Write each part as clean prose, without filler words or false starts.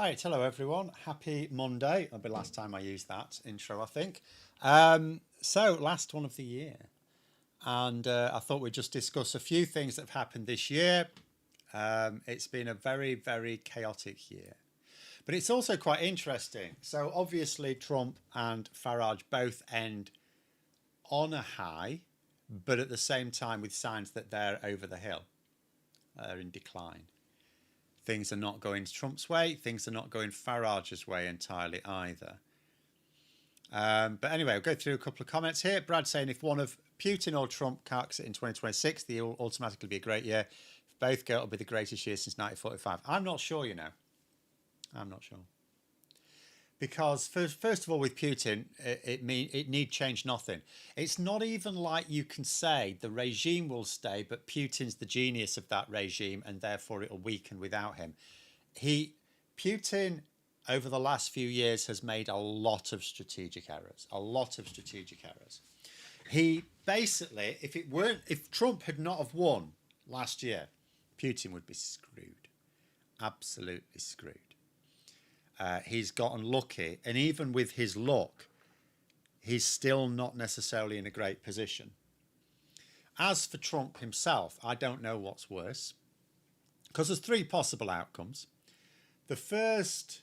Right, hello everyone. Happy Monday. That'll be the last time I use that intro, I think. So, last one of the year. And I thought we'd just discuss a few things that have happened this year. It's been a very, very chaotic year. But it's also quite interesting. So, obviously, Trump and Farage both end on a high, but at the same time with signs that they're over the hill, they're in decline. Things are not going Trump's way. Things are not going Farage's way entirely either. But anyway, I'll go through a couple of comments here. Brad saying if one of Putin or Trump carks it in 2026, the year will automatically be a great year. If both go, it'll be the greatest year since 1945. I'm not sure, you know. I'm not sure. Because first of all, with Putin, it need change nothing. It's not even like you can say the regime will stay, but Putin's the genius of that regime, and therefore it'll weaken without him. Putin over the last few years has made a lot of strategic errors. A lot of strategic errors. He basically, if Trump had not have won last year, Putin would be screwed. Absolutely screwed. He's gotten lucky, and even with his luck, he's still not necessarily in a great position. As for Trump himself, I don't know what's worse, because there's three possible outcomes. The first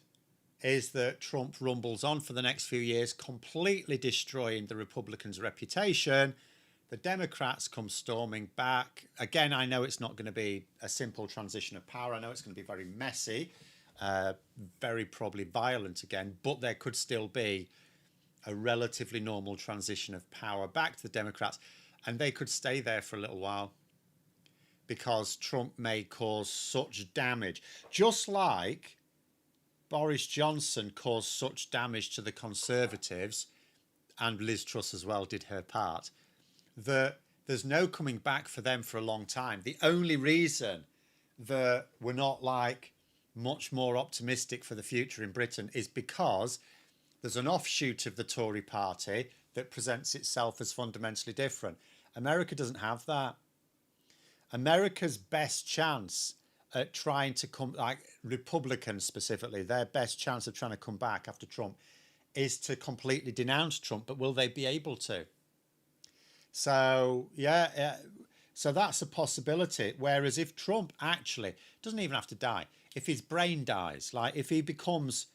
is that Trump rumbles on for the next few years, completely destroying the Republicans' reputation. The Democrats come storming back. Again, I know it's not going to be a simple transition of power. I know it's going to be very messy. Very probably violent again, but there could still be a relatively normal transition of power back to the Democrats, and they could stay there for a little while because Trump may cause such damage, just like Boris Johnson caused such damage to the Conservatives, and Liz Truss as well did her part, that there's no coming back for them for a long time. The only reason that we're not like much more optimistic for the future in Britain is because there's an offshoot of the Tory party that presents itself as fundamentally different. America doesn't have that. America's best chance at trying to come, like Republicans specifically, their best chance of trying to come back after Trump is to completely denounce Trump, but will they be able to? So, yeah, so that's a possibility. Whereas if Trump actually doesn't even have to die, if his brain dies, like if he becomes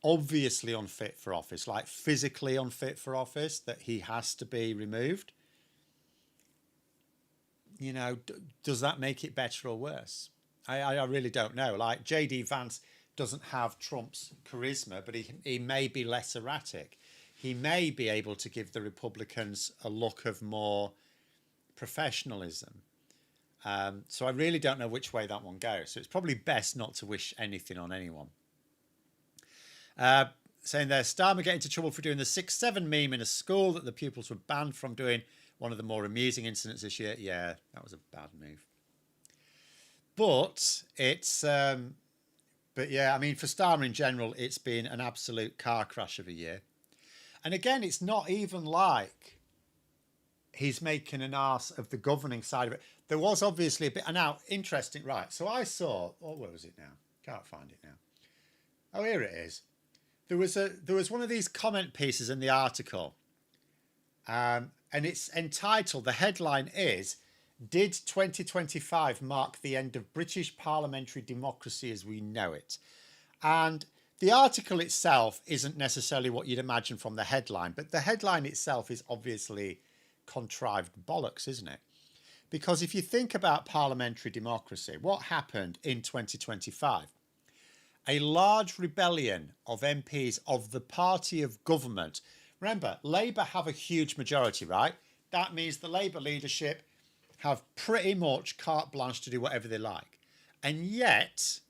obviously unfit for office, like physically unfit for office, that he has to be removed, you know, does that make it better or worse? I really don't know. Like J.D. Vance doesn't have Trump's charisma, but he may be less erratic. He may be able to give the Republicans a look of more professionalism. So I really don't know which way that one goes. So it's probably best not to wish anything on anyone. Saying there, Starmer get into trouble for doing the 6-7 meme in a school that the pupils were banned from doing. One of the more amusing incidents this year. Yeah, that was a bad move. But it's, but yeah, I mean, for Starmer in general, it's been an absolute car crash of a year. And again, it's not even like he's making an arse of the governing side of it. There was obviously a bit, and now interesting, right? So I saw, oh, where was it now? Can't find it now. Oh, here it is. There was one of these comment pieces in the article, and it's entitled. The headline is, "Did 2025 mark the end of British parliamentary democracy as we know it?" And the article itself isn't necessarily what you'd imagine from the headline, but the headline itself is obviously contrived bollocks, isn't it? Because if you think about parliamentary democracy, what happened in 2025? A large rebellion of MPs of the party of government. Remember, Labour have a huge majority, right? That means the Labour leadership have pretty much carte blanche to do whatever they like. And yet,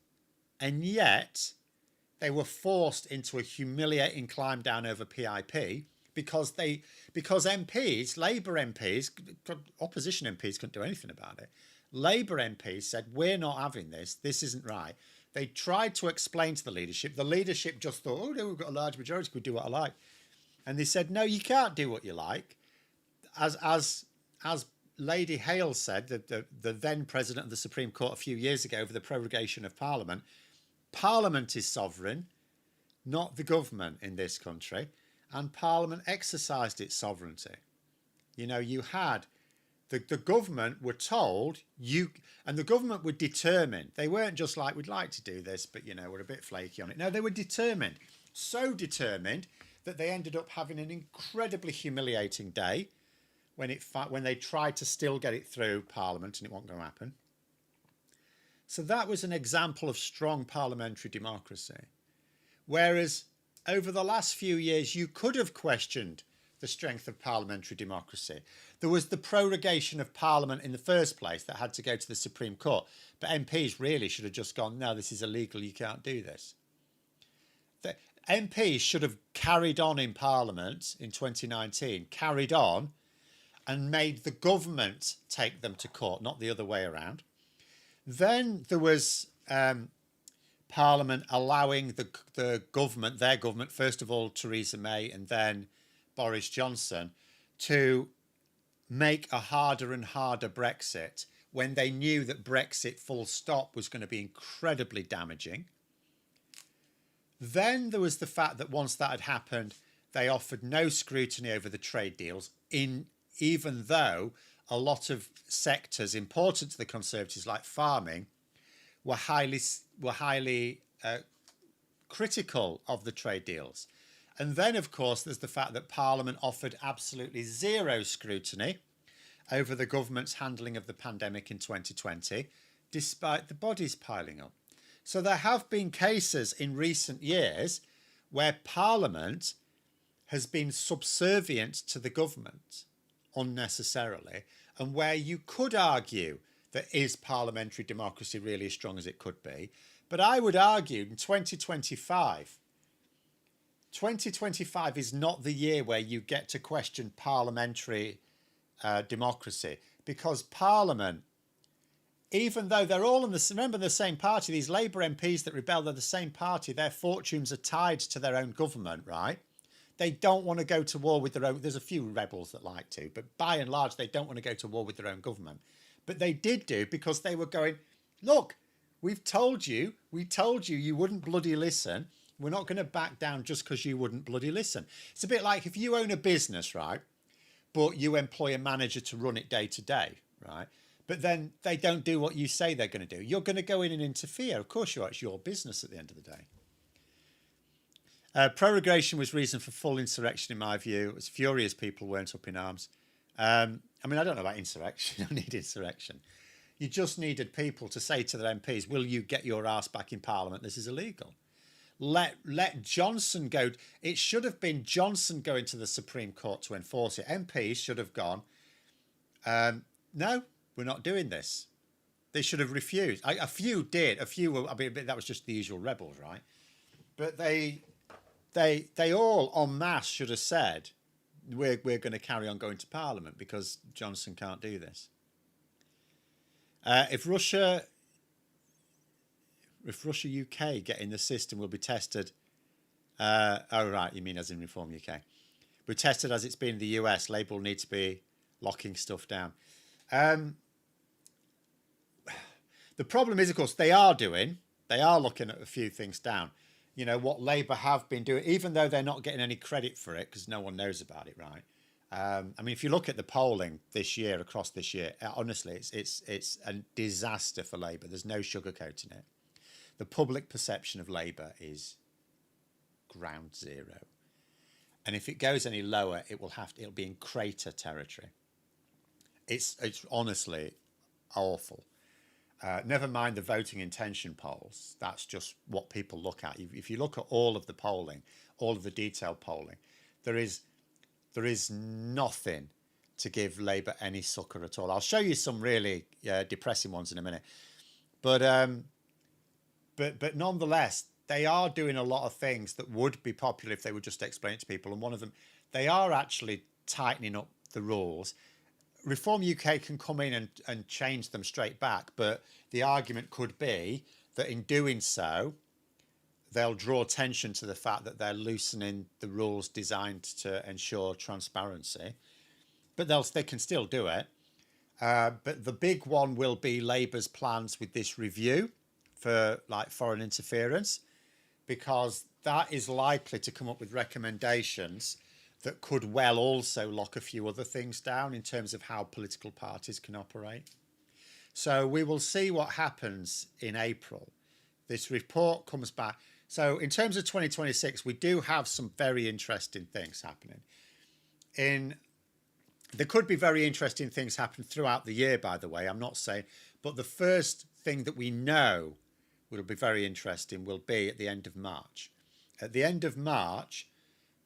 they were forced into a humiliating climb down over PIP because MPs, Labour MPs, opposition MPs couldn't do anything about it. Labour MPs said, we're not having this. This isn't right. They tried to explain to the leadership. The leadership just thought, oh, no, we've got a large majority. We do what I like. And they said, no, you can't do what you like. As Lady Hale said, the then president of the Supreme Court a few years ago over the prorogation of Parliament, Parliament is sovereign, not the government in this country, and Parliament exercised its sovereignty. You know, you had the government were told and the government were determined. They weren't just like, we'd like to do this, but, you know, we're a bit flaky on it. No, they were determined. So determined that they ended up having an incredibly humiliating day when they tried to still get it through Parliament and it wasn't going to happen. So that was an example of strong parliamentary democracy. Whereas over the last few years, you could have questioned the strength of parliamentary democracy. There was the prorogation of Parliament in the first place that had to go to the Supreme Court. But MPs really should have just gone, no, this is illegal, you can't do this. The MPs should have carried on in Parliament in 2019, carried on and made the government take them to court, not the other way around. Then there was Parliament allowing the government, their government, first of all Theresa May and then Boris Johnson, to make a harder and harder Brexit when they knew that Brexit full stop was going to be incredibly damaging. Then there was the fact that once that had happened, they offered no scrutiny over the trade deals, even though a lot of sectors important to the Conservatives, like farming, were highly critical of the trade deals. And then, of course, there's the fact that Parliament offered absolutely zero scrutiny over the government's handling of the pandemic in 2020, despite the bodies piling up. So there have been cases in recent years where Parliament has been subservient to the government unnecessarily, and where you could argue that is parliamentary democracy really as strong as it could be. But I would argue in 2025 is not the year where you get to question parliamentary democracy, because Parliament, even though they're all in the same party, these Labour MPs that rebel, they're the same party, their fortunes are tied to their own government, right? They don't want to go to war with their own. There's a few rebels that like to, but by and large, they don't want to go to war with their own government. But they did do, because they were going, look, we told you you wouldn't bloody listen. We're not going to back down just because you wouldn't bloody listen. It's a bit like if you own a business, right, but you employ a manager to run it day to day, right? But then they don't do what you say they're going to do. You're going to go in and interfere. Of course you are. It's your business at the end of the day. Prorogation was reason for full insurrection, in my view. It was furious people weren't up in arms. I mean, I don't know about insurrection. I need insurrection. You just needed people to say to their MPs, will you get your arse back in Parliament? This is illegal. Let Johnson go. It should have been Johnson going to the Supreme Court to enforce it. MPs should have gone, no, we're not doing this. They should have refused. A few did. A few were, I mean, that was just the usual rebels, right? But they all en masse should have said, we're going to carry on going to Parliament because Johnson can't do this. If Russia UK get in the system, will be tested. Oh right, you mean as in Reform UK? We're tested as it's been in the US. Labour will need to be locking stuff down. The problem is, of course, they are looking at a few things down. You know, what Labour have been doing, even though they're not getting any credit for it because no one knows about it, right? I mean, if you look at the polling this year, across this year, honestly, it's a disaster for Labour. There's no sugarcoating it. The public perception of Labour is ground zero. And if it goes any lower, it'll be in crater territory. It's honestly awful. Never mind the voting intention polls. That's just what people look at. If you look at all of the polling, all of the detailed polling, there is nothing to give Labour any succour at all. I'll show you some really depressing ones in a minute. But nonetheless, they are doing a lot of things that would be popular if they would just explain it to people. And one of them, they are actually tightening up the rules. Reform UK can come in and change them straight back, but the argument could be that in doing so, they'll draw attention to the fact that they're loosening the rules designed to ensure transparency. But they can still do it. But the big one will be Labour's plans with this review for like foreign interference, because that is likely to come up with recommendations that could well also lock a few other things down in terms of how political parties can operate. So we will see what happens in April. This report comes back. So in terms of 2026, we do have some very interesting things happening. There could be very interesting things happen throughout the year, by the way, I'm not saying, but the first thing that we know will be very interesting will be at the end of March. At the end of March,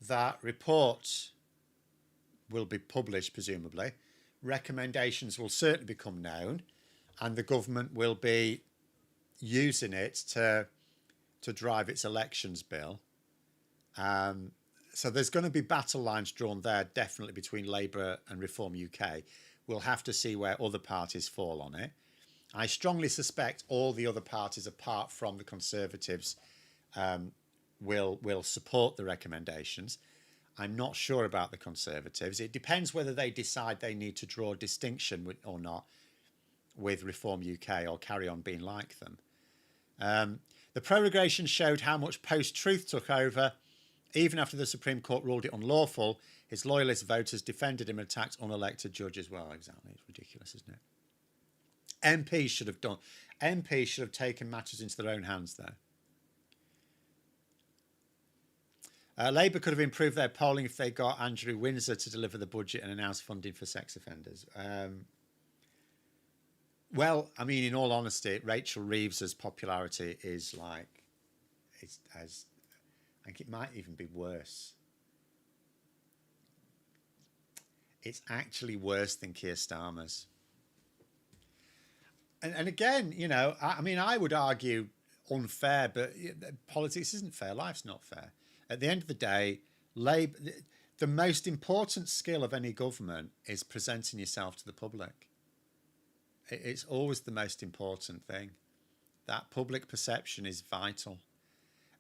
that report will be published, presumably. Recommendations will certainly become known, and the government will be using it to drive its elections bill. So there's going to be battle lines drawn there, definitely between Labour and Reform UK. We'll have to see where other parties fall on it. I strongly suspect all the other parties, apart from the Conservatives, will support the recommendations. I'm not sure about the Conservatives. It depends whether they decide they need to draw a distinction or not with Reform UK or carry on being like them. The prorogation showed how much post-truth took over. Even after the Supreme Court ruled it unlawful, his loyalist voters defended him and attacked unelected judges. Well, exactly. It's ridiculous, isn't it? MPs should have taken matters into their own hands, though. Labour could have improved their polling if they got Andrew Windsor to deliver the budget and announce funding for sex offenders. Well, I mean, in all honesty, Rachel Reeves's popularity is like, I think it might even be worse. It's actually worse than Keir Starmer's. And again, you know, I mean, I would argue unfair, but politics isn't fair. Life's not fair. At the end of the day, Labour, the most important skill of any government is presenting yourself to the public. It's always the most important thing. That public perception is vital.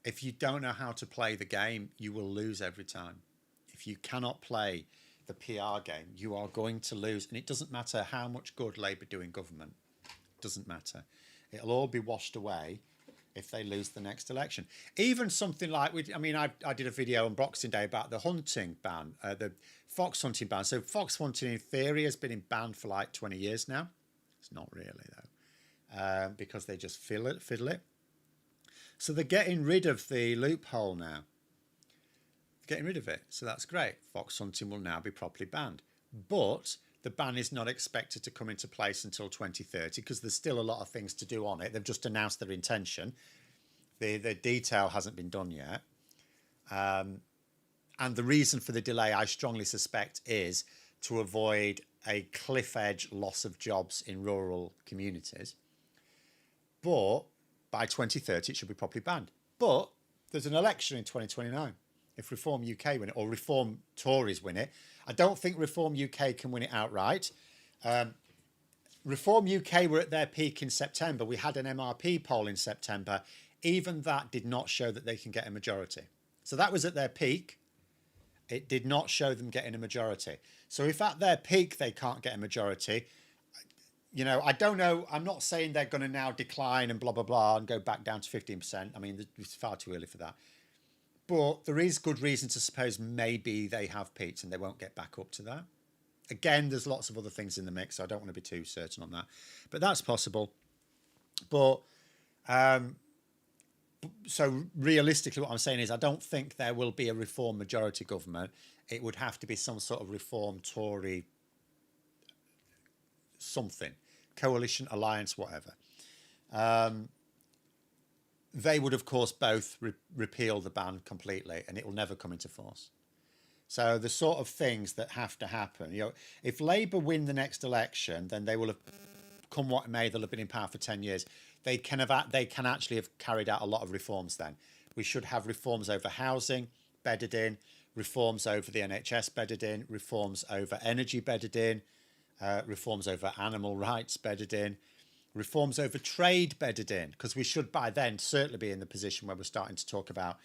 If you don't know how to play the game, you will lose every time. If you cannot play the PR game, you are going to lose. And it doesn't matter how much good Labour do in government. It doesn't matter. It'll all be washed away if they lose the next election. Even something like, I did a video on Boxing Day about the hunting ban, the fox hunting ban. So fox hunting in theory has been banned for like 20 years now. It's not really though, because they just fiddle it. So they're getting rid of the loophole now. Getting rid of it. So that's great. Fox hunting will now be properly banned. But the ban is not expected to come into place until 2030 because there's still a lot of things to do on it. They've just announced their intention. The detail hasn't been done yet. And the reason for the delay, I strongly suspect, is to avoid a cliff edge loss of jobs in rural communities. But by 2030, it should be properly banned. But there's an election in 2029. If Reform UK win it, or Reform Tories win it, I don't think Reform UK can win it outright. Reform UK were at their peak in September. We had an MRP poll in September. Even that did not show that they can get a majority. So that was at their peak. It did not show them getting a majority. So if at their peak they can't get a majority, you know, I don't know. I'm not saying they're going to now decline and blah, blah, blah and go back down to 15%. I mean, it's far too early for that. But there is good reason to suppose maybe they have peaked and they won't get back up to that. Again, there's lots of other things in the mix, so I don't want to be too certain on that. But that's possible. But so realistically, what I'm saying is I don't think there will be a Reform majority government. It would have to be some sort of Reform Tory something, coalition, alliance, whatever. They would, of course, both repeal the ban completely, and it will never come into force. So the sort of things that have to happen, you know, if Labour win the next election, then they will have, come what may, they'll have been in power for 10 years. They can actually have carried out a lot of reforms then. We should have reforms over housing bedded in, reforms over the NHS bedded in, reforms over energy bedded in, reforms over animal rights bedded in, reforms over trade bedded in, because we should by then certainly be in the position where we're starting to talk about,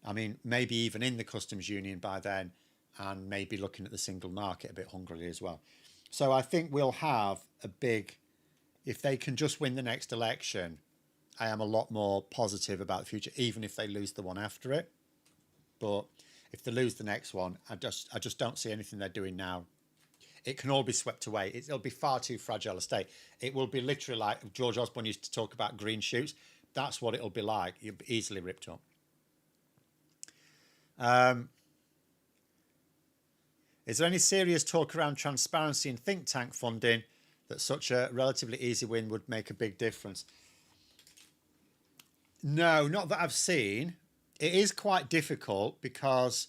I mean, maybe even in the customs union by then, and maybe looking at the single market a bit hungrily as well. So I think we'll have a big, if they can just win the next election, I am a lot more positive about the future, even if they lose the one after it. But if they lose the next one, I just don't see anything they're doing now. It can all be swept away. It'll be far too fragile a state. It will be literally like George Osborne used to talk about green shoots. That's what it'll be like. You'll be easily ripped up. Is there any serious talk around transparency in think tank funding that such a relatively easy win would make a big difference? No, not that I've seen. It is quite difficult because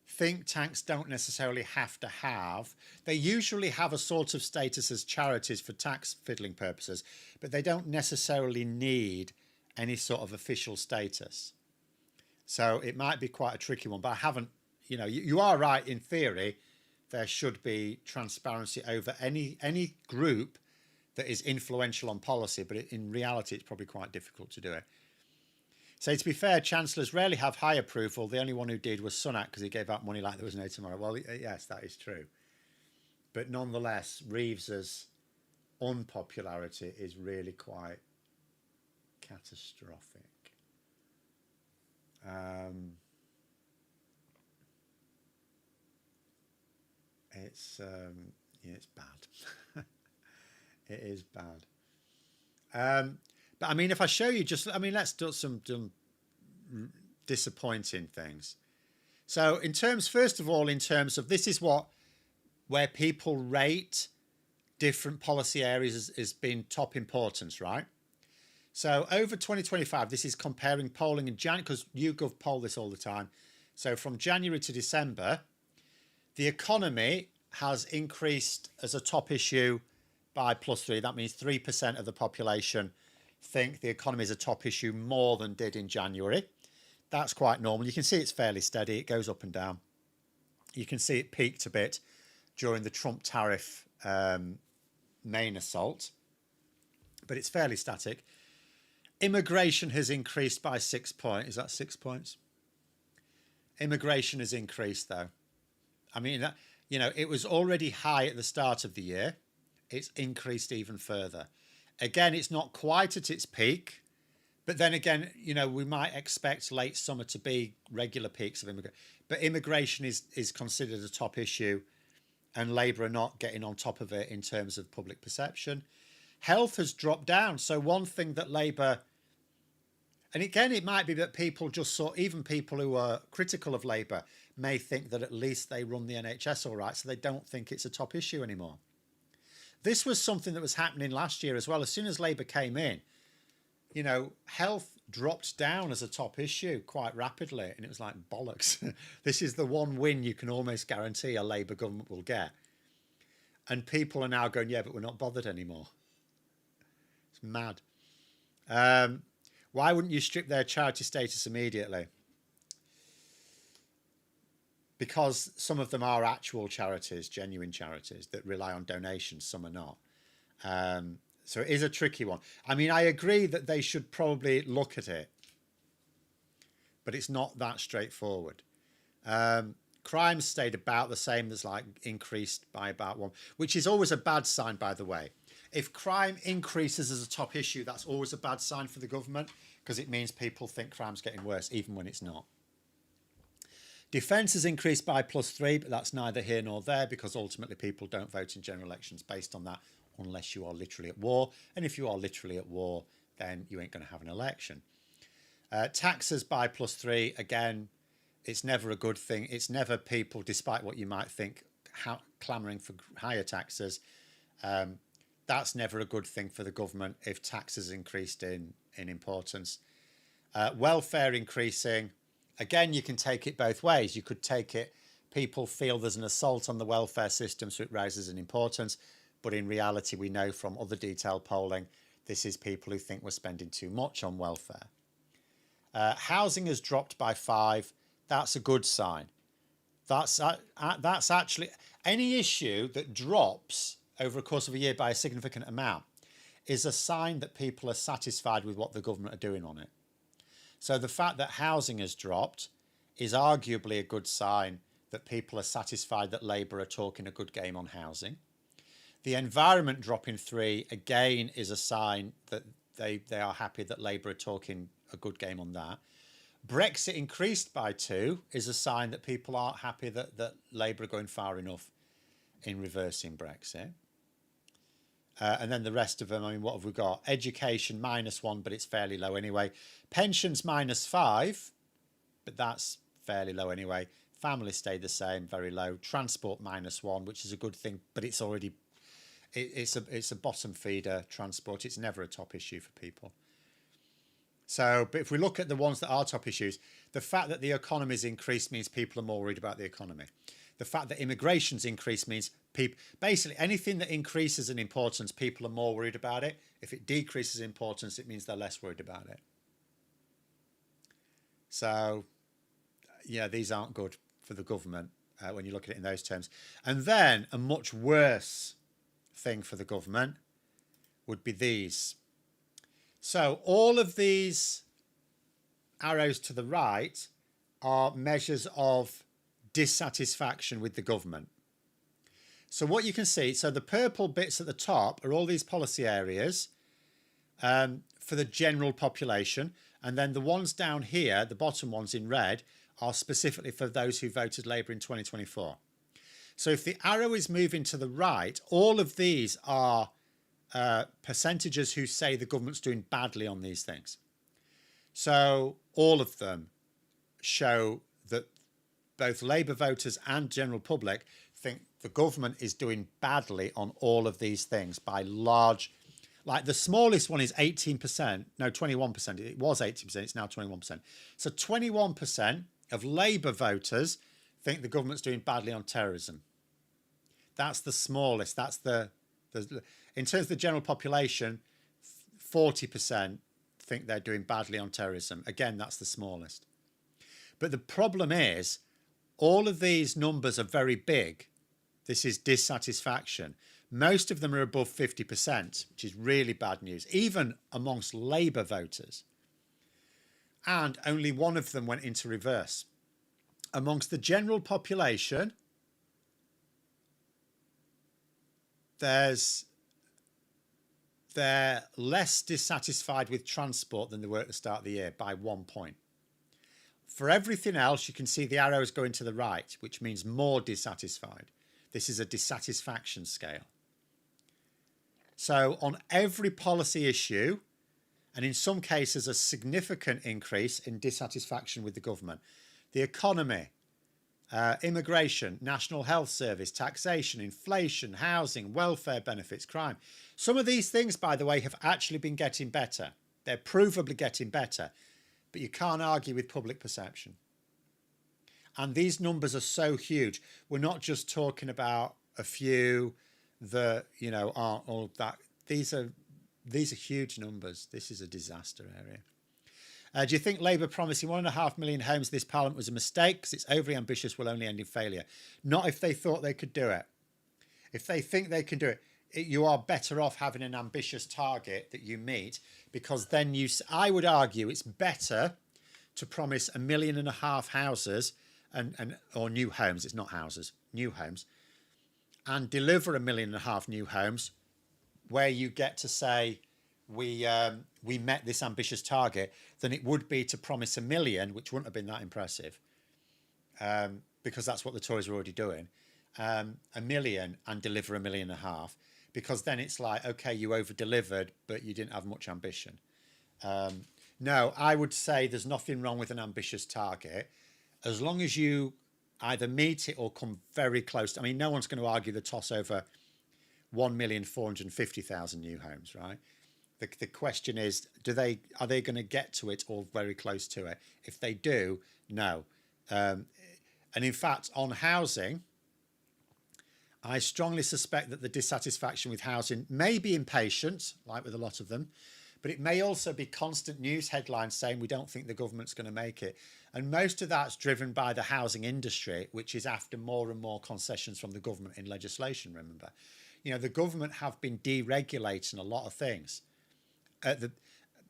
think tanks don't necessarily have to have. They usually have a sort of status as charities for tax fiddling purposes, but they don't necessarily need any sort of official status. So it might be quite a tricky one, but I haven't, you are right. In theory, there should be transparency over any group that is influential on policy, but in reality, it's probably quite difficult to do it. So to be fair, chancellors rarely have high approval. The only one who did was Sunak because he gave out money like there was no tomorrow. Well, yes, that is true. But nonetheless, Reeves's unpopularity is really quite catastrophic. It's bad. It is bad. But I mean, if I show you let's do some disappointing things. So first of all, in terms of this is where people rate different policy areas as being top importance, right? So over 2025, this is comparing polling in January, because YouGov poll this all the time. So from January to December, the economy has increased as a top issue by +3. That means 3% of the population think the economy is a top issue more than did in January. That's quite normal. You can see it's fairly steady. It goes up and down. You can see it peaked a bit during the Trump tariff main assault, but it's fairly static. Immigration has increased by 6 points. Is that 6 points? Immigration has increased, though. I mean, it was already high at the start of the year. It's increased even further. Again, it's not quite at its peak, but then again, we might expect late summer to be regular peaks of immigration. But immigration is considered a top issue, and Labour are not getting on top of it in terms of public perception. Health has dropped down. So one thing that Labour, and again, it might be that people just saw, even people who are critical of Labour may think that at least they run the NHS all right, so they don't think it's a top issue anymore. This was something that was happening last year as well. As soon as Labour came in, health dropped down as a top issue quite rapidly. And it was like, bollocks. This is the one win you can almost guarantee a Labour government will get. And people are now going, yeah, but we're not bothered anymore. It's mad. Why wouldn't you strip their charity status immediately? Because some of them are actual charities, genuine charities that rely on donations. Some are not. So it is a tricky one. I mean, I agree that they should probably look at it, but it's not that straightforward. Crime stayed about the same. There's increased by about 1, which is always a bad sign, by the way. If crime increases as a top issue, that's always a bad sign for the government, because it means people think crime's getting worse, even when it's not. Defence has increased by +3, but that's neither here nor there, because ultimately people don't vote in general elections based on that unless you are literally at war. And if you are literally at war, then you ain't going to have an election. Taxes by +3, again, it's never a good thing. It's never people, despite what you might think, clamouring for higher taxes. That's never a good thing for the government if taxes increased in importance. Welfare increasing. Again, you can take it both ways. You could take it, people feel there's an assault on the welfare system, so it rises in importance. But in reality, we know from other detailed polling, this is people who think we're spending too much on welfare. Housing has dropped by 5. That's a good sign. That's actually, any issue that drops over a course of a year by a significant amount is a sign that people are satisfied with what the government are doing on it. So the fact that housing has dropped is arguably a good sign that people are satisfied that Labour are talking a good game on housing. The environment dropping 3, again, is a sign that they are happy that Labour are talking a good game on that. Brexit increased by 2 is a sign that people aren't happy that Labour are going far enough in reversing Brexit. And then the rest of them, I mean, what have we got? Education -1, but it's fairly low anyway. Pensions -5, but that's fairly low anyway. Families stay the same, very low. Transport -1, which is a good thing, but it's already it's a bottom feeder transport. It's never a top issue for people. So, but if we look at the ones that are top issues, the fact that the economy's increased means people are more worried about the economy. The fact that immigration's increased means people, basically anything that increases in importance, people are more worried about it. If it decreases in importance, it means they're less worried about it. So, yeah, these aren't good for the government when you look at it in those terms. And then a much worse thing for the government would be these. So all of these arrows to the right are measures of dissatisfaction with the government. So what you can see, so the purple bits at the top are all these policy areas for the general population. And then the ones down here, the bottom ones in red, are specifically for those who voted Labour in 2024. So if the arrow is moving to the right, all of these are percentages who say the government's doing badly on these things. So all of them show that both Labour voters and general public think the government is doing badly on all of these things by large, like the smallest one is 18%, no, 21%. It was 18%, it's now 21%. So 21% of Labour voters think the government's doing badly on terrorism. That's the smallest. That's the in terms of the general population, 40% think they're doing badly on terrorism. Again, that's the smallest. But the problem is, all of these numbers are very big. This is dissatisfaction. Most of them are above 50%, which is really bad news, even amongst Labour voters. And only one of them went into reverse. Amongst the general population, they're less dissatisfied with transport than they were at the start of the year by 1 point. For everything else, you can see the arrows going to the right, which means more dissatisfied. This is a dissatisfaction scale. So on every policy issue, and in some cases a significant increase in dissatisfaction with the government, the economy, immigration, National Health Service, taxation, inflation, housing, welfare benefits, crime. Some of these things, by the way, have actually been getting better. They're provably getting better, but you can't argue with public perception. And these numbers are so huge. We're not just talking about a few that, you know, aren't all that. These are huge numbers. This is a disaster area. Do you think Labour promising 1.5 million homes this Parliament was a mistake? Because it's overly ambitious, will only end in failure. Not if they thought they could do it. If they think they can do it, you are better off having an ambitious target that you meet, because then I would argue it's better to promise 1.5 million houses or new homes. It's not houses, new homes, and deliver 1.5 million new homes where you get to say, we met this ambitious target, than it would be to promise 1 million, which wouldn't have been that impressive, because that's what the Tories are already doing, 1 million and deliver 1.5 million, because then it's like, okay, you over-delivered, but you didn't have much ambition. No, I would say there's nothing wrong with an ambitious target, as long as you either meet it or come very close. I mean, no one's going to argue the toss over 1,450,000 new homes, right? The question is, are they going to get to it or very close to it? If they do, no. And in fact, on housing, I strongly suspect that the dissatisfaction with housing may be impatient, like with a lot of them, but it may also be constant news headlines saying we don't think the government's going to make it. And most of that's driven by the housing industry, which is after more and more concessions from the government in legislation, remember. You know, the government have been deregulating a lot of things,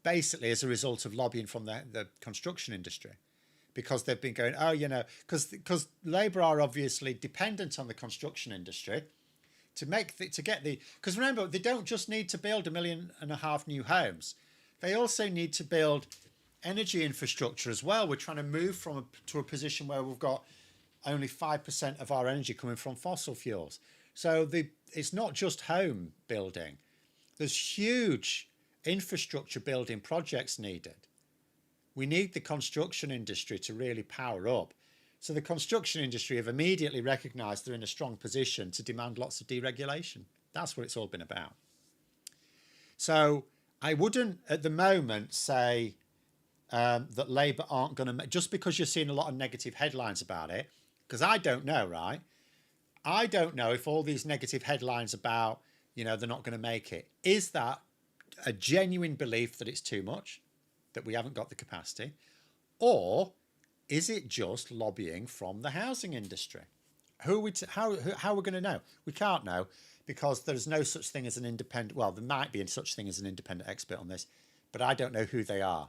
basically as a result of lobbying from the construction industry, because they've been going, oh, you know, because Labour are obviously dependent on the construction industry to get because remember, they don't just need to build 1.5 million new homes. They also need to build energy infrastructure as well. We're trying to move to a position where we've got only 5% of our energy coming from fossil fuels. So it's not just home building. There's huge infrastructure building projects needed. We need the construction industry to really power up. So the construction industry have immediately recognised they're in a strong position to demand lots of deregulation. That's what it's all been about. So I wouldn't at the moment say that Labour aren't going to, just because you're seeing a lot of negative headlines about it, because I don't know, right? I don't know if all these negative headlines about, they're not going to make it, is that a genuine belief that it's too much, that we haven't got the capacity, or is it just lobbying from the housing industry? How are we going to know? We can't know, because there's no such thing as an independent, well, there might be such thing as an independent expert on this, but I don't know who they are.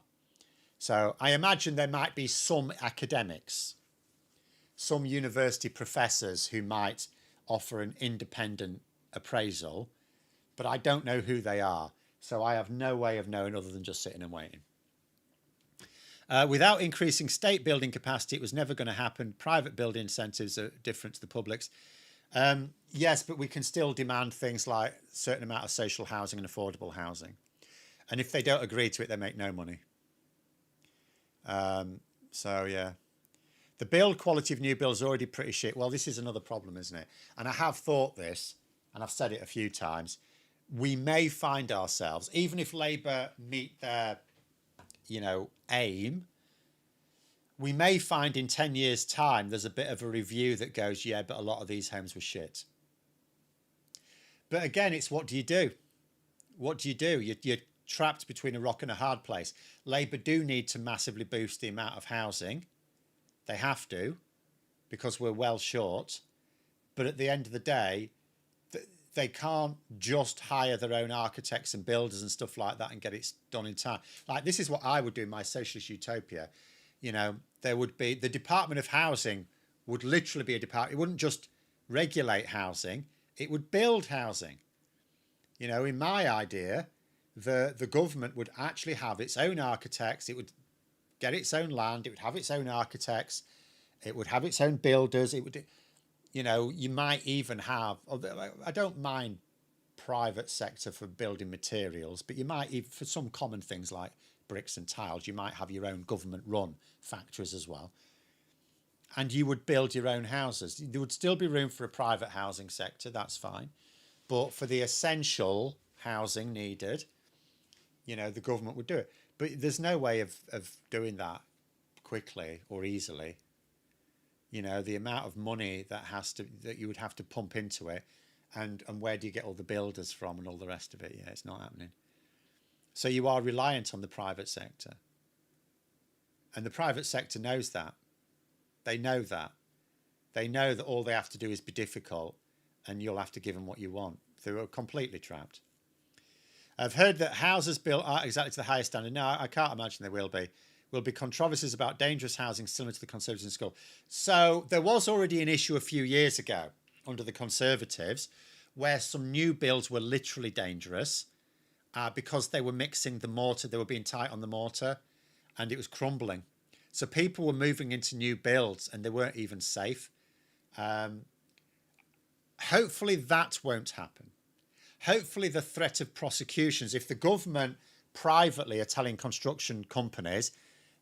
So I imagine there might be some academics, some university professors who might offer an independent appraisal, but I don't know who they are. So I have no way of knowing other than just sitting and waiting. Without increasing state building capacity, it was never going to happen. Private building incentives are different to the public's. Yes, but we can still demand things like a certain amount of social housing and affordable housing. And if they don't agree to it, they make no money. So, yeah. The build quality of new builds is already pretty shit. Well, this is another problem, isn't it? And I have thought this, and I've said it a few times. We may find ourselves, even if Labour meet their, aim, we may find in 10 years' time there's a bit of a review that goes, yeah, but a lot of these homes were shit. But again, it's what do you do? What do? You're trapped between a rock and a hard place. Labour do need to massively boost the amount of housing. They have to, because we're well short. But at the end of the day, they can't just hire their own architects and builders and stuff like that and get it done in time. Like, this is what I would do in my socialist utopia. There would be, the Department of Housing would literally be a department. It wouldn't just regulate housing, it would build housing. In my idea, the government would actually have its own architects, it would get its own land, it would have its own architects, it would have its own builders, it would, you might even have, I don't mind private sector for building materials, but you might even, for some common things like bricks and tiles, you might have your own government run factories as well. And you would build your own houses. There would still be room for a private housing sector, that's fine. But for the essential housing needed, the government would do it. But there's no way of doing that quickly or easily. The amount of money that you would have to pump into it, and where do you get all the builders from and all the rest of it? Yeah, it's not happening. So you are reliant on the private sector. And the private sector knows that. They know that. They know that all they have to do is be difficult, and you'll have to give them what you want. They're completely trapped. I've heard that houses built aren't exactly to the highest standard. No, I can't imagine they will be. Will be controversies about dangerous housing similar to the Conservatives in school. So there was already an issue a few years ago under the Conservatives where some new builds were literally dangerous because they were mixing the mortar. They were being tight on the mortar and it was crumbling. So people were moving into new builds and they weren't even safe. Hopefully that won't happen. Hopefully the threat of prosecutions, if the government privately are telling construction companies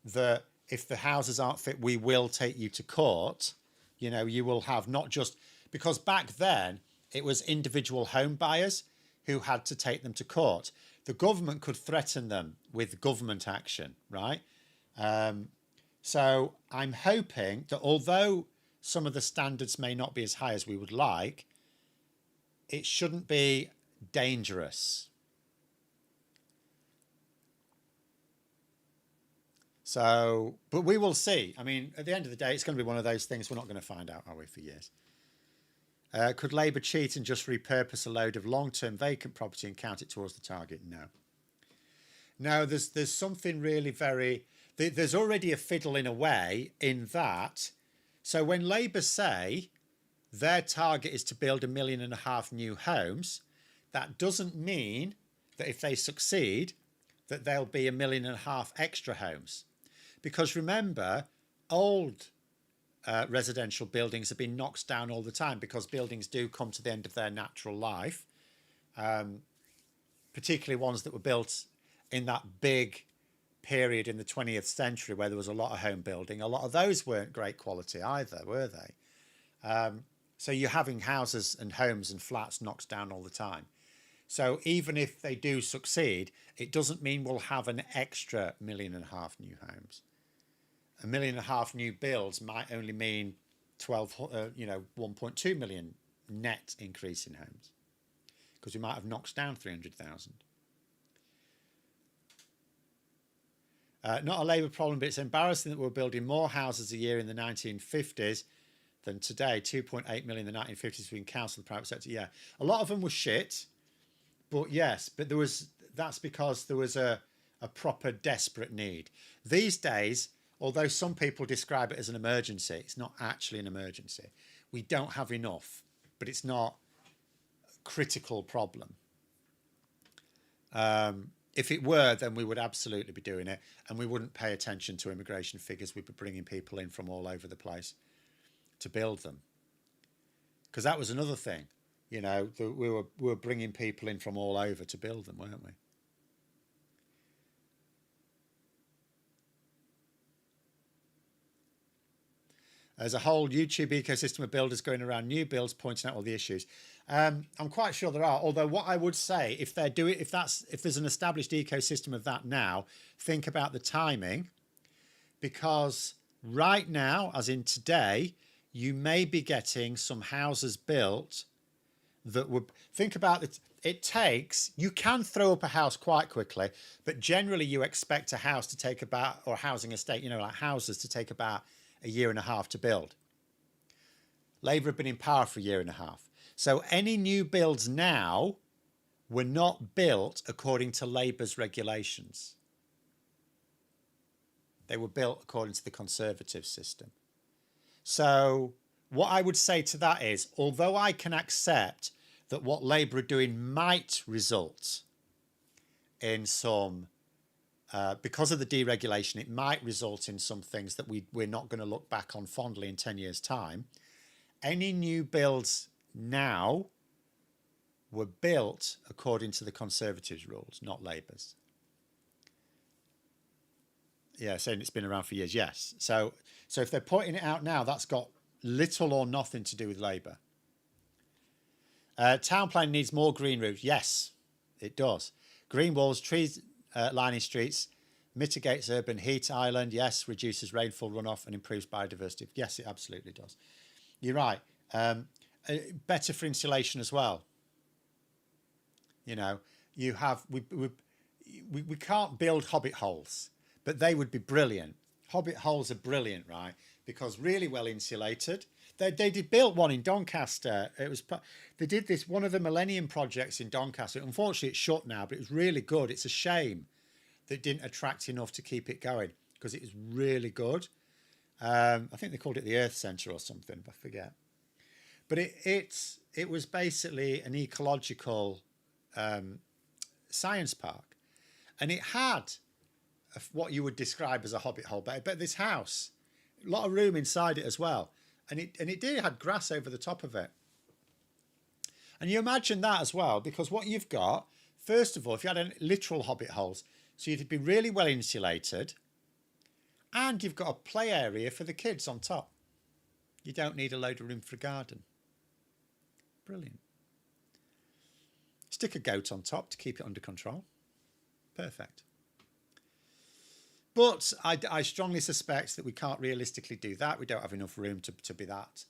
that if the houses aren't fit, we will take you to court, you will have not just, because back then it was individual home buyers who had to take them to court. The government could threaten them with government action, right? So I'm hoping that although some of the standards may not be as high as we would like, it shouldn't be dangerous. So, but we will see. I mean, at the end of the day, it's going to be one of those things we're not going to find out, are we, for years? Could Labour cheat and just repurpose a load of long-term vacant property and count it towards the target? No. No, there's something really very... There's already a fiddle in a way in that. So when Labour say their target is to build 1.5 million new homes, that doesn't mean that if they succeed, that there'll be 1.5 million extra homes. Because remember, old residential buildings have been knocked down all the time, because buildings do come to the end of their natural life, particularly ones that were built in that big period in the 20th century where there was a lot of home building. A lot of those weren't great quality either, were they? So you're having houses and homes and flats knocked down all the time. So even if they do succeed, it doesn't mean we'll have an extra 1.5 million new homes. 1.5 million new builds might only mean 1.2 million net increase in homes, because we might have knocked down 300,000. Not a Labour problem, but it's embarrassing that we're building more houses a year in the 1950s than today. 2.8 million in the 1950s between council and the private sector. Yeah, a lot of them were shit, but yes, but that's because there was a proper desperate need. These days, although some people describe it as an emergency, it's not actually an emergency. We don't have enough, but it's not a critical problem. If it were, then we would absolutely be doing it, and we wouldn't pay attention to immigration figures. We'd be bringing people in from all over the place to build them. Because that was another thing, we were bringing people in from all over to build them, weren't we? There's a whole YouTube ecosystem of builders going around new builds pointing out all the issues. I'm quite sure there are. Although what I would say, if there's an established ecosystem of that now, think about the timing, because right now, as in today, you may be getting some houses built that would think about it. It takes, you can throw up a house quite quickly, but generally you expect a house to take about, or housing estate, like houses to take about 1.5 years to build. Labour have been in power for 1.5 years. So any new builds now were not built according to Labour's regulations. They were built according to the Conservative system. So what I would say to that is, although I can accept that what Labour are doing might result in some, because of the deregulation, it might result in some things that we're not going to look back on fondly in 10 years' time. Any new builds now were built according to the Conservatives' rules, not Labour's. Yeah, saying it's been around for years, yes. So if they're pointing it out now, that's got little or nothing to do with Labour. Town plan needs more green roofs. Yes, it does. Green walls, trees lining streets, mitigates urban heat island. Yes, reduces rainfall runoff and improves biodiversity. Yes, it absolutely does. You're right. Better for insulation as well. You have we can't build hobbit holes, but they would be brilliant. Hobbit holes are brilliant, right? Because really well insulated. They did build one in Doncaster. They did this, one of the Millennium projects in Doncaster. Unfortunately, it's shut now, but it was really good. It's a shame that it didn't attract enough to keep it going, because it was really good. I think they called it the Earth Centre or something, I forget. But it was basically an ecological science park, and it had what you would describe as a hobbit hole, but this house, a lot of room inside it as well. And it did had grass over the top of it. And you imagine that as well, because what you've got, first of all, if you had literal hobbit holes, so you'd be really well insulated, and you've got a play area for the kids on top. You don't need a load of room for a garden. Brilliant. Stick a goat on top to keep it under control. Perfect. But I strongly suspect that we can't realistically do that. We don't have enough room to be that.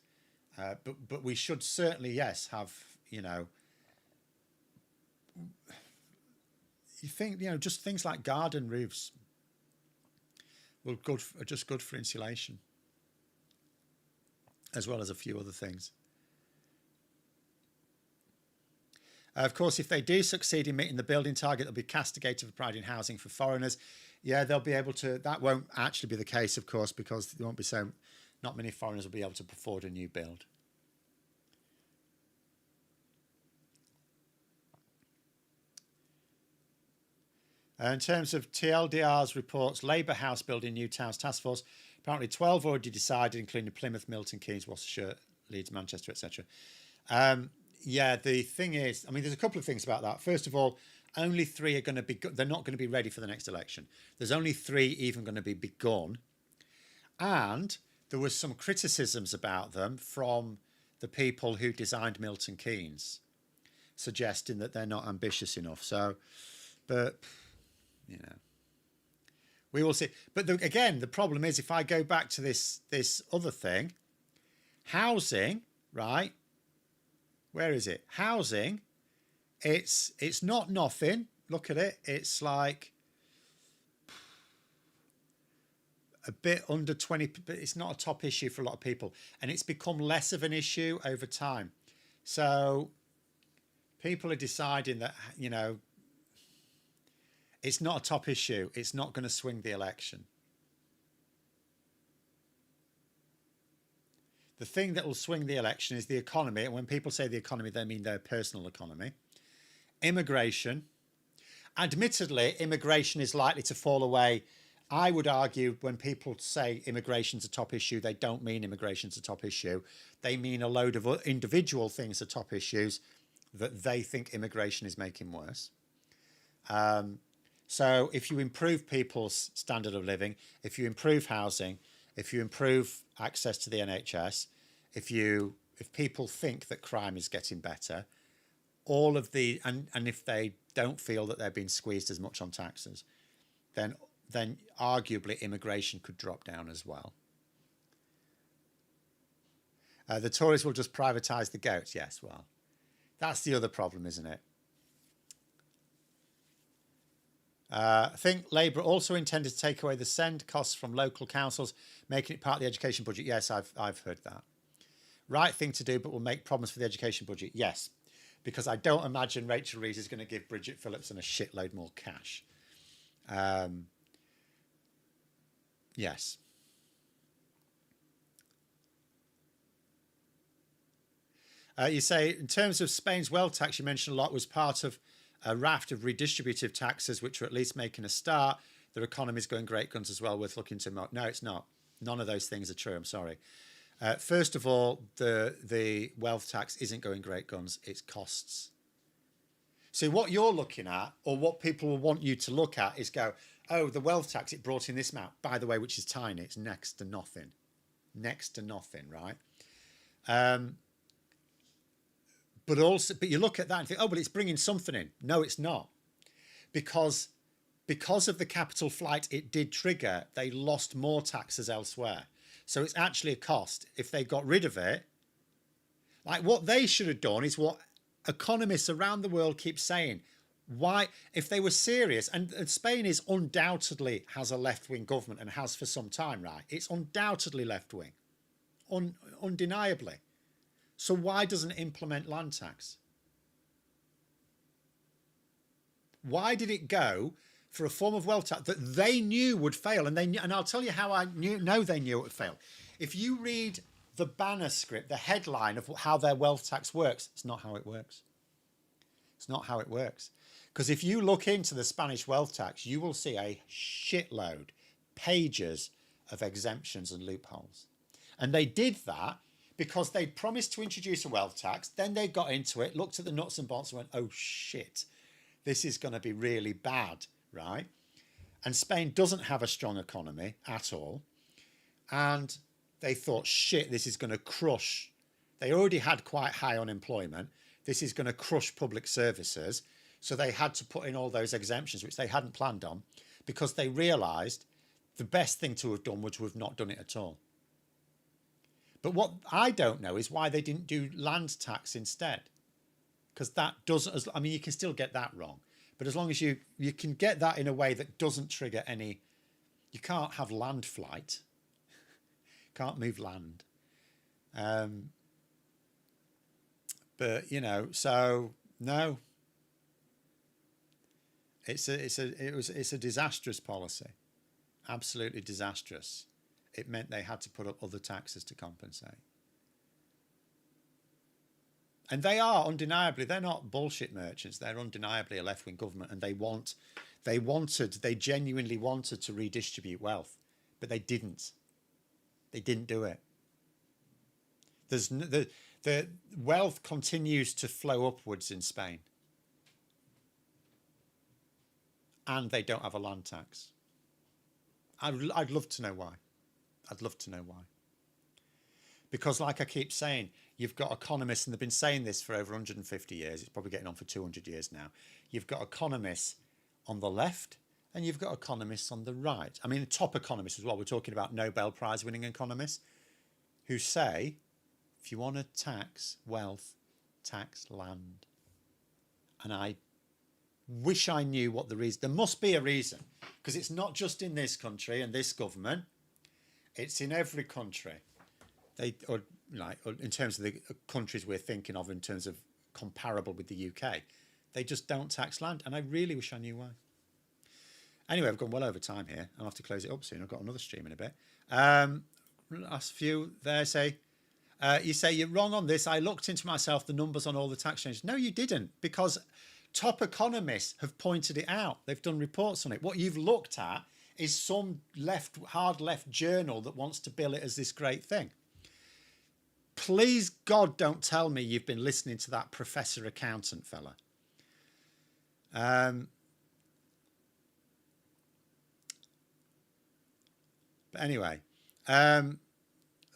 But we should certainly, yes, have, you think, just things like garden roofs are just good for insulation, as well as a few other things. Of course, if they do succeed in meeting the building target, they'll be castigated for providing housing for foreigners. Yeah, they'll be able to. That won't actually be the case, of course, because there won't be not many foreigners will be able to afford a new build. In terms of TLDR's reports, Labour House building new towns task force, apparently 12 already decided, including Plymouth, Milton Keynes, Worcestershire, Leeds, Manchester, etc. Yeah, the thing is, I mean, there's a couple of things about that. First of all, only 3 are going to be, they're not going to be ready for the next election. There's only 3 even going to be begun. And there was some criticisms about them from the people who designed Milton Keynes, suggesting that they're not ambitious enough. So, but, you know, we will see. But again, the problem is, if I go back to this other thing, housing, right? Where is it? Housing, it's not nothing. Look at it. It's like a bit under 20, but it's not a top issue for a lot of people. And it's become less of an issue over time. So people are deciding that, you know, it's not a top issue. It's not going to swing the election. The thing that will swing the election is the economy. And when people say the economy, they mean their personal economy. Immigration. Admittedly, immigration is likely to fall away. I would argue when people say immigration's a top issue, they don't mean immigration's a top issue. They mean a load of individual things are top issues that they think immigration is making worse. So if you improve people's standard of living, if you improve housing, if you improve access to the NHS, if people think that crime is getting better, all of the and if they don't feel that they're being squeezed as much on taxes, then arguably immigration could drop down as well. The Tories will just privatise the goats. Yes, well, that's the other problem, isn't it? I think Labour also intended to take away the send costs from local councils, making it part of the education budget. Yes, I've heard that. Right thing to do, but will make problems for the education budget. Yes, because I don't imagine Rachel Reeves is going to give Bridget Phillipson a shitload more cash. Yes. You say, in terms of Spain's wealth tax, you mentioned a lot was part of a raft of redistributive taxes, which are at least making a start. Their economy is going great guns as well, worth looking to. No, it's not. None of those things are true. I'm sorry. First of all, the wealth tax isn't going great guns. It's costs. So what you're looking at, or what people will want you to look at, is go, oh, the wealth tax, it brought in this amount. By the way, which is tiny. It's next to nothing. Next to nothing, right? But you look at that and think, oh, well, it's bringing something in. No, it's not. Because of the capital flight it did trigger, they lost more taxes elsewhere. So it's actually a cost. If they got rid of it, like what they should have done is what economists around the world keep saying. Why, if they were serious, and Spain is undoubtedly has a left-wing government and has for some time, right? It's undoubtedly left-wing, undeniably. So why doesn't it implement land tax? Why did it go for a form of wealth tax that they knew would fail? And I'll tell you how I know they knew it would fail. If you read the banner script, the headline of how their wealth tax works, it's not how it works. It's not how it works. Because if you look into the Spanish wealth tax, you will see a shitload, pages of exemptions and loopholes. And they did that because they'd promised to introduce a wealth tax. Then they got into it, looked at the nuts and bolts and went, oh shit, this is going to be really bad, right? And Spain doesn't have a strong economy at all. And they thought, shit, this is going to crush. They already had quite high unemployment. This is going to crush public services. So they had to put in all those exemptions, which they hadn't planned on, because they realised the best thing to have done was to have not done it at all. But what I don't know is why they didn't do land tax instead. Because that doesn't, I mean, you can still get that wrong. But as long as you can get that in a way that doesn't trigger any, you can't have land flight. Can't move land. But, you know, so no. It's a disastrous policy. Absolutely disastrous. It meant they had to put up other taxes to compensate. And they are undeniably, they're not bullshit merchants. They're undeniably a left-wing government, and they want They genuinely wanted to redistribute wealth, but they didn't. They didn't do it. The wealth continues to flow upwards in Spain, and they don't have a land tax. I'd love to know why. I'd love to know why. Because like I keep saying, you've got economists, and they've been saying this for over 150 years. It's probably getting on for 200 years now. You've got economists on the left and you've got economists on the right. I mean, top economists as well. We're talking about Nobel Prize winning economists who say, if you want to tax wealth, tax land. And I wish I knew what the reason. There must be a reason, because it's not just in this country and this government. It's in every country. Or in terms of the countries we're thinking of, in terms of comparable with the UK, they just don't tax land, and I really wish I knew why. Anyway, I've gone well over time here. I'll have to close it up soon. I've got another stream in a bit. Last few there say, you say you're wrong on this. I looked into myself the numbers on all the tax changes. No, you didn't, because top economists have pointed it out. They've done reports on it. What you've looked at is some hard left journal that wants to bill it as this great thing. Please God, don't tell me you've been listening to that professor accountant fella. But anyway,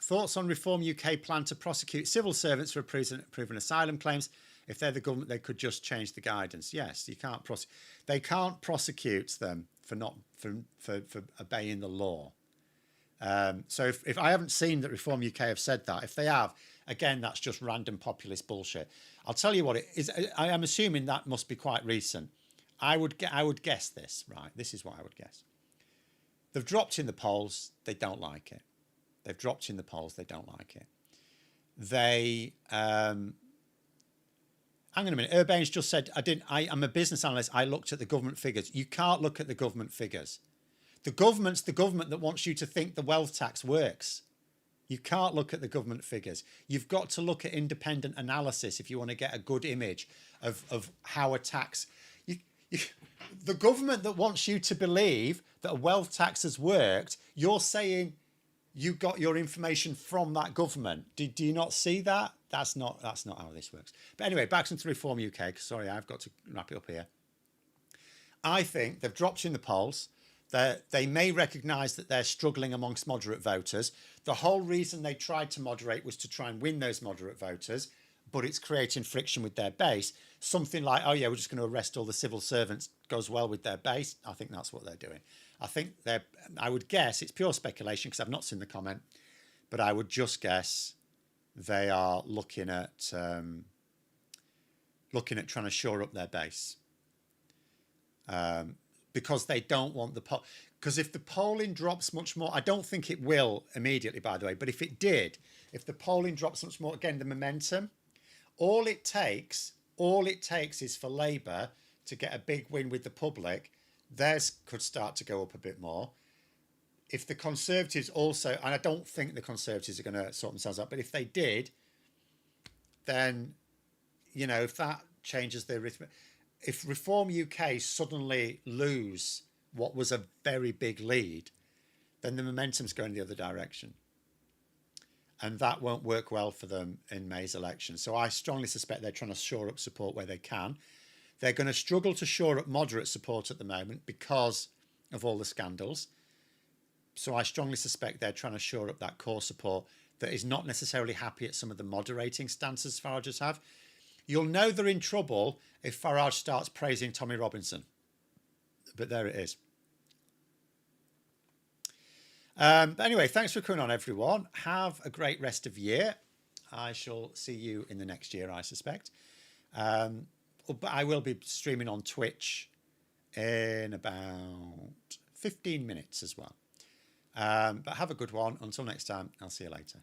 thoughts on Reform UK plan to prosecute civil servants for approving asylum claims. If they're the government, they could just change the guidance. Yes, you can't they can't prosecute them for obeying the law. So if I haven't seen that Reform UK have said that, if they have, again, that's just random populist bullshit. I'll tell you what it is. I am assuming that must be quite recent. I would guess this, right? This is what I would guess. They've dropped in the polls. They don't like it. They've dropped in the polls. They don't like it. Hang on a minute. Urbane's just said, I'm a business analyst. I looked at the government figures. You can't look at the government figures. The government's the government that wants you to think the wealth tax works. You can't look at the government figures. You've got to look at independent analysis if you want to get a good image of how a tax... the government that wants you to believe that a wealth tax has worked, you're saying you got your information from that government. Do you not see that? That's not how this works. But anyway, back to Reform UK. Sorry, I've got to wrap it up here. I think they've dropped in the polls. They may recognise that they're struggling amongst moderate voters. The whole reason they tried to moderate was to try and win those moderate voters, but it's creating friction with their base. Something like, oh yeah, we're just going to arrest all the civil servants goes well with their base. I think that's what they're doing. I would guess, it's pure speculation because I've not seen the comment, but I would just guess they are looking at trying to shore up their base. Because they don't want the poll. Because if the polling drops much more, I don't think it will immediately, by the way, but if it did, if the polling drops much more, again, the momentum, all it takes is for Labour to get a big win with the public. Theirs could start to go up a bit more. If the Conservatives also, and I don't think the Conservatives are going to sort themselves out, but if they did, then, if that changes the arithmetic, if Reform UK suddenly lose what was a very big lead, then the momentum's going the other direction. And that won't work well for them in May's election. So I strongly suspect they're trying to shore up support where they can. They're going to struggle to shore up moderate support at the moment because of all the scandals. So I strongly suspect they're trying to shore up that core support that is not necessarily happy at some of the moderating stances Farage's have. You'll know they're in trouble if Farage starts praising Tommy Robinson. But there it is. But anyway, thanks for coming on, everyone. Have a great rest of year. I shall see you in the next year, I suspect. But I will be streaming on Twitch in about 15 minutes as well. But have a good one. Until next time, I'll see you later.